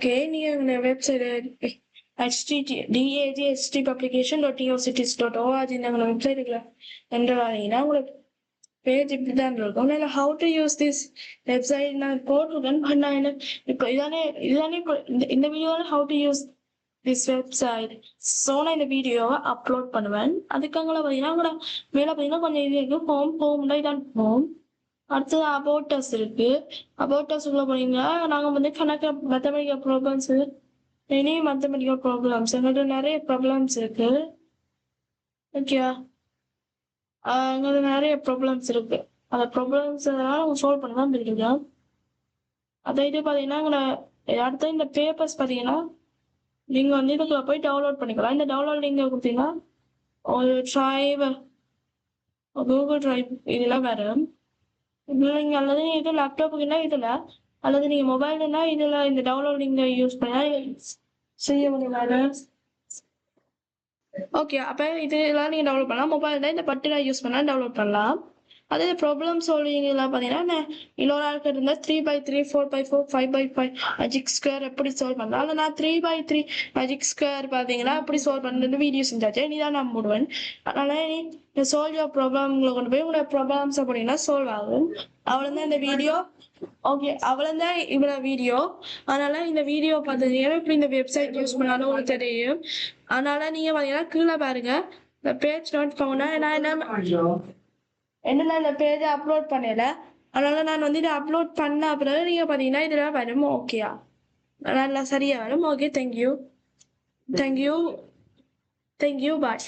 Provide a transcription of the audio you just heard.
Okay, நீங்க இந்த website httphpapplication.eocities.org இந்த வெப்சைட்டுக்குள்ள என்டர் ஆனீங்கன்னா உங்களுக்கு பேஜ் இப்படி தான் இருக்கும். இல்லை how to use this website நான் போட்டிருக்கேன். பட் நான் என்ன இப்போ இதுதானே இப்போ இந்த வீடியோவில் how to use this website. So நான் இந்த வீடியோவை அப்லோட் பண்ணுவேன். அதுக்காக பார்த்தீங்கன்னா கூட மேலே பார்த்தீங்கன்னா கொஞ்சம் இது இருக்குது. ஹோம்னா இதான் ஹோம். அடுத்தது அபோட்டஸ் இருக்கு. அபோட்டஸ்க்குள்ள போனீங்கன்னா நாங்கள் வந்து கணக்கு mathematical problems any mathematical problems எங்கள்கிட்ட நிறைய ப்ராப்ளம்ஸ் இருக்கு. ஓகே, எங்களுக்கு நிறைய ப்ராப்ளம்ஸ் இருக்கு. அந்த ப்ராப்ளம்ஸ் எல்லாம் சால்வ் பண்ண தான் இருக்கீங்க. அதை இது பார்த்தீங்கன்னா அடுத்த இந்த பேப்பர்ஸ் பார்த்தீங்கன்னா நீங்கள் வந்து இதுக்குள்ள போய் டவுன்லோட் பண்ணிக்கலாம். இந்த டவுன்லோட் நீங்கள் கொடுத்தீங்கன்னா ஒரு ட்ரைவ் கூகுள் ட்ரைவ் இதெல்லாம் வரும். நீங்கள் அல்லது இது லேப்டாப்புக்குன்னா இதில் அல்லது நீங்கள் மொபைல்னா இதில் இந்த டவுன்லோட் நீங்கள் யூஸ் பண்ண செய்ய முடியாது. ஓகே, அப்போ இதெல்லாம் நீங்கள் டவுன்லோட் பண்ணலாம். மொபைல்னா இந்த பட்டிலாம் யூஸ் பண்ணால் டவுன்லோட் பண்ணலாம். அதே ப்ராப்ளம் சால்விங்லாம் பார்த்தீங்கன்னா இன்னொரு ஆளுக்கு இருந்தால் 3x3 4x4 5x5 magic square எப்படி சால்வ் பண்ணலாம். அதில் நான் 3x3 மேஜிக் ஸ்கொயர் பார்த்தீங்கன்னா அப்படி சால்வ் பண்ணுறது வீடியோ செஞ்சாச்சு. நீ தான் நான் போடுவேன். அதனால நீ சால்வ் யோர் ப்ராப்ளம்களை கொண்டு போய் உங்களோட ப்ராப்ளம்ஸ் அப்படின்னா சால்வ் ஆகும். அவ்வளோதான் இந்த வீடியோ. ஓகே, அவ்வளோதான் இவ்வளோ வீடியோ. அதனால இந்த வீடியோ பார்த்தீங்கன்னா இப்படி இந்த வெப்சைட் யூஸ் பண்ணாலும் உங்களுக்கு தெரியும். அதனால நீங்கள் பார்த்தீங்கன்னா கீழே பாருங்க இந்த பேஜ் நோட் ஃபவுண்டா நான் என்ன இந்த பேஜை அப்லோட் பண்ணல. அதனால நான் வந்து இதை அப்லோட் பண்ண அப்புறம் நீங்கள் பார்த்தீங்கன்னா இதெல்லாம் வரும். ஓகேயா, நல்லா சரியா வரும். Okay, thank you bye.